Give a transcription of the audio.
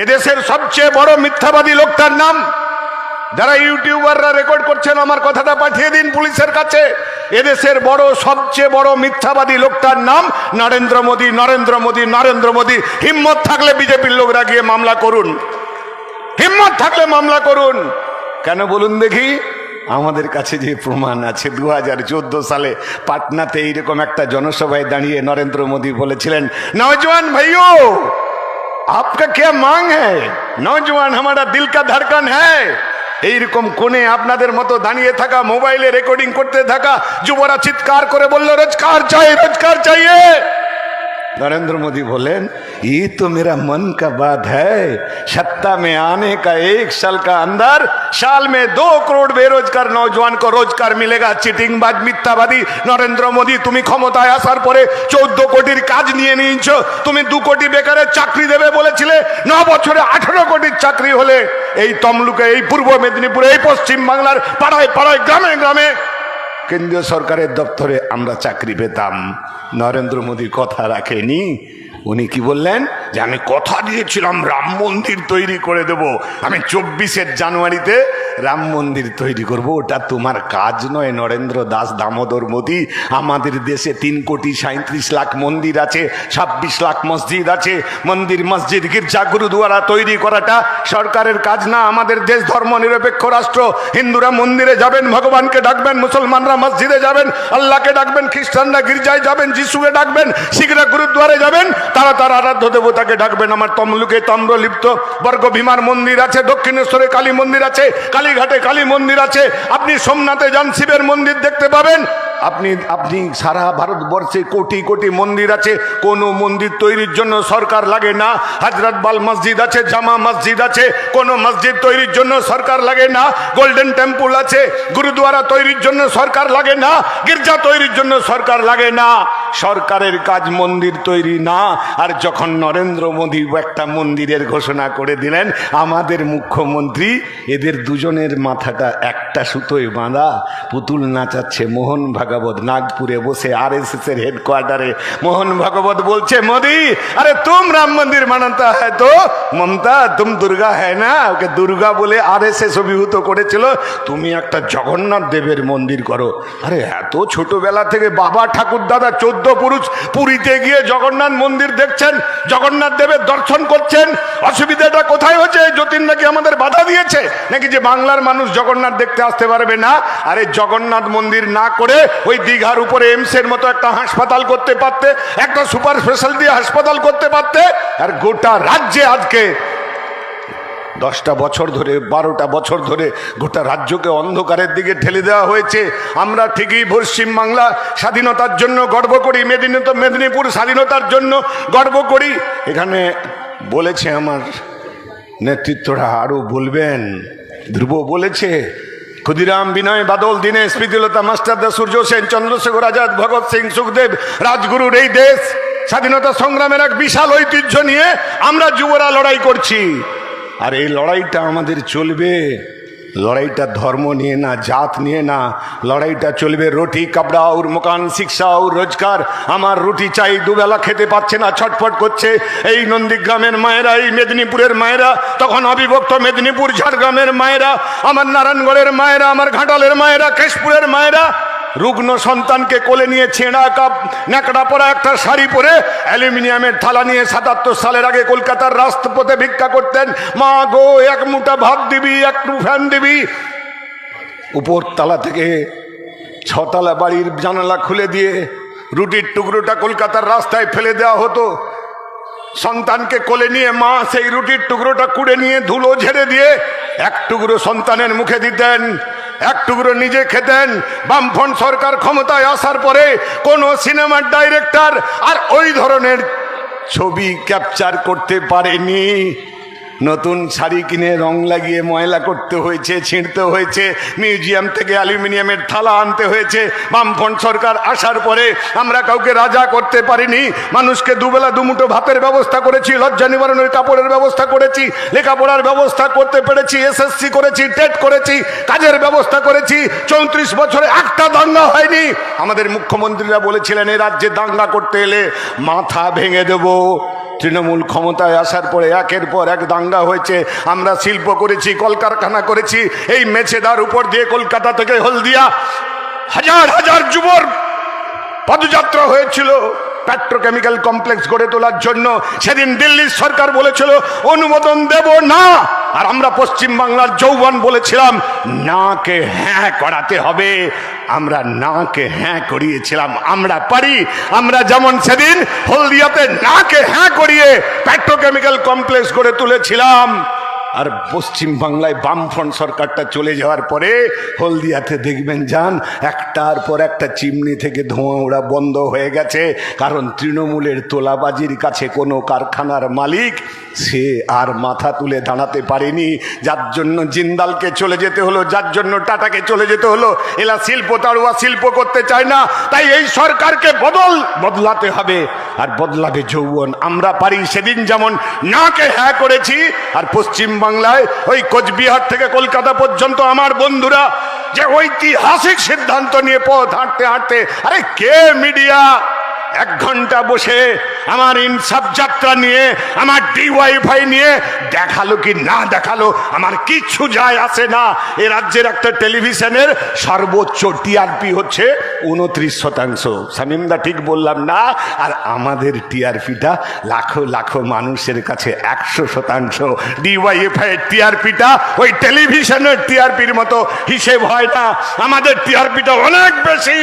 এদেশের সবচেয়ে বড় মিথ্যাবাদী লোকটার নাম, যারা ইউটিউবাররা রেকর্ড করছেন আমার কথাটা পাঠিয়ে দিন পুলিশের কাছে। এদেশের সবচেয়ে বড় মিথ্যাবাদী লোকটার নাম নরেন্দ্র মোদী। নরেন্দ্র মোদী, নরেন্দ্র মোদী। হিম্মত থাকলে বিজেপির লোকরা গিয়ে মামলা করুন, হিম্মত থাকলে মামলা করুন। কেন বলুন দেখি? আমাদের কাছে যে প্রমাণ আছে। 2014 সালে পাটনাতে এইরকম একটা জনসভায় দাঁড়িয়ে নরেন্দ্র মোদী বলেছিলেন, নওজওয়ান ভাইও आपका क्या मांग है, नौजवान हमारा दिल का धड़कन है। এইরকম কোণে আপনাদের মতো দাঁড়িয়ে থাকা, মোবাইলে রেকর্ডিং করতে থাকা যুবরা চিৎকার করে বলল, রোজগার চাই, রোজগার চাইয়ে। नरेंद्र मोदी बोलें, ये तो मेरा मन का बात है। सत्ता में आने का 1 साल का अंदर, साल में 2 करोड़ बेरोजगार नौजवान को रोजगार मिलेगा। चिटिंगबाज मिथ्याबादी नरेंद्र मोदी, তুমি ক্ষমতায় আসার পরে 14 কোটির কাজ নিয়ে নিয়েছো। তুমি 2 কোটি বেকারের চাকরি দেবে বলেছিলে, 9 বছরে 18 কোটির চাকরি হলে। এই তমলুকে, এই পূর্ব মেদিনীপুরে, এই পশ্চিম বাংলার পাড়ায় পাড়ায়, গ্রামে গ্রামে কেন্দ্রীয় সরকারের দপ্তরে আমরা চাকরি পেতাম। নরেন্দ্র মোদী কথা রাখেনি। উনি কি বললেন যে আমি কথা দিয়েছিলাম রাম মন্দির তৈরি করে দেব, আমি 24 জানুয়ারিতে রাম মন্দির তৈরি করব। ওটা তোমার কাজ নয় নরেন্দ্র দাস দামোদর মোদী। আমাদের দেশে 3,37,00,000 মন্দির আছে, 26 লাখ মসজিদ আছে। মন্দির, মসজিদ, গির্জা, গুরুদুয়ারা তৈরি করাটা সরকারের কাজ না। আমাদের দেশ ধর্ম নিরপেক্ষ রাষ্ট্র। হিন্দুরা মন্দিরে যাবেন, ভগবানকে ডাকবেন, মুসলমানরা মসজিদে যাবেন, আল্লাহকে ডাকবেন, খ্রিস্টানরা গির্জায় যাবেন, যিশুকে ডাকবেন, শিখরা গুরুদ্বারে যাবেন, তারা তার আরাধ্য দেবতাকে ডাকবেন। আমার তমলুকে তাম্রলিপ্ত বর্গ ভীমার মন্দির আছে, দক্ষিণেশ্বরে কালী মন্দির আছে, কালীঘাটে কালী মন্দির আছে। আপনি সোমনাথে যান, শিবের মন্দির দেখতে পাবেন। আপনি সারা ভারতবর্ষে কোটি কোটি মন্দির আছে, কোন মন্দির তৈরির জন্য সরকার লাগে না। হযরতবাল মসজিদ আছে, জামা মসজিদ আছে, কোন মসজিদ তৈরির জন্য সরকার লাগে না। গোল্ডেন টেম্পল আছে, গুরুদ্বারা তৈরির জন্য সরকার লাগে না, গির্জা তৈরির জন্য সরকার লাগে না। সরকারের কাজ মন্দির তৈরি না। আর যখন নরেন্দ্র মোদী একটা মন্দিরের ঘোষণা করে দিলেন, আমাদের মুখ্যমন্ত্রী এদের দুজনের মাথাটা একটা সুতোয় বাঁধা, পুতুল নাচাচ্ছে। মোহন ভাগবত নাগপুরে বসে RSS এর হেডকোয়ার্টারে মোহন ভাগবত বলছে, মোদী আরে তুম রাম মন্দির বানাতা হ্যায় তো মমতা তুম দুর্গা হ্যায় না। ওকে দুর্গা বলে RSS অভিভূত করেছিল, তুমি একটা জগন্নাথ দেবের মন্দির করো। আরে এত ছোটবেলা থেকে বাবা ঠাকুর দাদা 14 পুরুষ পুরীতে গিয়ে জগন্নাথ মন্দির দেখছেন, জগন্নাথ দেবের দর্শন করছেন। অসুবিধাটা কোথায় হচ্ছে? যতীন নাকি আমাদের বাধা দিয়েছে নাকি যে বাংলার মানুষ জগন্নাথ দেখতে আসতে পারবে না? আরে জগন্নাথ মন্দির না করে ওই দীঘার উপরে এমসের মতো একটা হাসপাতাল করতে পারতে, একটা সুপার স্পেশালিটি হাসপাতাল করতে পারতে। আর গোটা রাজ্যে আজকে 10টা বছর ধরে, 12টা বছর ধরে গোটা রাজ্যকে অন্ধকারের দিকে ঠেলে দেওয়া হয়েছে। আমরা ঠিকই পশ্চিম বাংলা স্বাধীনতার জন্য গর্ব করি, মেদিনীপুর স্বাধীনতার জন্য গর্ব করি। এখানে বলেছে আমার নেতৃত্বরা, আরও বলবেন। ধ্রুব বলেছে, ক্ষুদিরাম, বিনয়, বাদল, দীনেশ, প্রীতিলতা, মাস্টারদা, সূর্য সেন, চন্দ্রশেখর আজাদ, ভগৎ সিং, সুখদেব, রাজগুরুর এই দেশ স্বাধীনতা সংগ্রামের এক বিশাল ঐতিহ্য নিয়ে আমরা যুবরা লড়াই করছি। আর এই লড়াইটা আমাদের চলবে। লড়াইটা ধর্ম নিয়ে না, জাত নিয়ে না। লড়াইটা চলবে রুটি, কাপড়া और মকান, শিক্ষা और রোজগার। আমার রুটি চাই, দুবেলা খেতে পাচ্ছে না, ছটফট করছে। এই নন্দীগ্রামের মায়েরা, এই মেদিনীপুরের মায়েরা, তখন অবিভক্ত মেদিনীপুর, ঝাড়গ্রামের মায়েরা, আমার নারায়ণগড়ের মায়েরা, আমার ঘাটালের মায়েরা, কেশপুরের মায়েরা রুগ্ন সন্তানকে কোলে নিয়ে ছেঁড়া কাপ ন্যাকড়া পরা একটা শাড়ি পরে অ্যালুমিনিয়ামের থালা নিয়ে 77 সালের আগে কলকাতার রাস্তাপথে ভিক্ষা করতেন। মা গো, এক মুঠা ভাত দিবি, একটু ফ্যান দিবি। উপর তালা থেকে 6 তলা বাড়ির জানালা খুলে দিয়ে রুটির টুকরোটা কলকাতার রাস্তায় ফেলে দেওয়া হতো। সন্তানকে কোলে নিয়ে মা সেই রুটির টুকরোটা কুড়ে নিয়ে ধুলো ঝেড়ে দিয়ে 1 টুকরো সন্তানের মুখে দিতেন, 1 টুকরো নিজে খেতেন। বামফ্রন্ট সরকার ক্ষমতায় আসার পরে কোন সিনেমার ডাইরেক্টর আর ওই ধরনের ছবি ক্যাপচার করতে পারেনি। নতুন শাড়ি কিনে রং লাগিয়ে ময়লা করতে হয়েছে, ছিঁড়তে হয়েছে, মিউজিয়াম থেকে অ্যালুমিনিয়ামের থালা আনতে হয়েছে। বামফ্রন্ট সরকার আসার পরে আমরা কাউকে রাজা করতে পারিনি। মানুষকে দুবেলা দুমুঠো ভাতের ব্যবস্থা করেছি, লজ্জা নিবারণের কাপড়ের ব্যবস্থা করেছি, লেখাপড়ার ব্যবস্থা করতে পেরেছি, SSC করেছি, টেট করেছি, কাজের ব্যবস্থা করেছি। 34 বছরে একটা দাঙ্গা হয়নি। আমাদের মুখ্যমন্ত্রীরা বলেছিলেন, এ রাজ্যে দাঙ্গা করতে এলে মাথা ভেঙে দেব। তৃণমূল ক্ষমতায় আসার পরে একের পর এক দাঙ্গা হয়েছে, আমরা শিল্প করেছি, কলকারখানা করেছি। এই মেছেদার উপর দিয়ে কলকাতা থেকে হলদিয়া হাজার হাজার যুবর পদযাত্রা হয়েছিল পেট্রোকেমিক্যাল কমপ্লেক্স গড়ে তোলার জন্য। সেদিন দিল্লির সরকার বলেছিল অনুমোদন দেব না, আর আমরা পশ্চিম বাংলার যৌবন বলেছিলাম নাকে হ্যাঁ করাতে হবে। আমরা নাকে হ্যাঁ করিয়েছিলাম, আমরা পারি। আমরা যেমন সেদিন হলদিয়াতে নাকে হ্যাঁ করিয়ে পেট্রোকেমিক্যাল কমপ্লেক্স গড়ে তুলেছিলাম, আর পশ্চিম বাংলায় বামফ্রন্ট সরকারটা চলে যাওয়ার পরে হলদিয়াতে দেখবেন যান একটার পর একটা চিমনি থেকে ধোঁয়া ওড়া বন্ধ হয়ে গেছে। কারণ তৃণমূলের তোলাবাজির কাছে কোনো কারখানার মালিক সে আর মাথা তুলে দাঁড়াতে পারেনি, যার জন্য জিন্দালকে চলে যেতে হলো, যার জন্য টাটাকে চলে যেতে হলো। এরা শিল্প তাড়ুয়া শিল্প করতে চায় না, তাই এই সরকারকে বদলাতে হবে, আর বদলাবে যৌবন। আমরা পারি। সেদিন যেমন নাকে হ্যাঁ করেছি, আর পশ্চিম বাংলায় ওই কোচবিহার থেকে কলকাতা পর্যন্ত আমার বন্ধুরা যে ঐতিহাসিক সিদ্ধান্ত নিয়ে পথ হাঁটতে হাঁটতে, আরে কে মিডিয়া 1 ঘন্টা বসে আমার ইনসাফ যাত্রা নিয়ে, আমার ডিওয়াইফাই নিয়ে দেখালো কি না দেখালো আমার কিচ্ছু যায় আসে না। এ রাজ্যের একটা টেলিভিশনের সর্বোচ্চ টিআরপি হচ্ছে 29%। শামীমদা ঠিক বললাম না? আর আমাদের টিআরপিটা লাখো লাখো মানুষের কাছে 100%। ডিওয়াইফাই এর টিআরপিটা ওই টেলিভিশনের টিআরপির মতো হিসেব হয় না, আমাদের টিআরপিটা অনেক বেশি।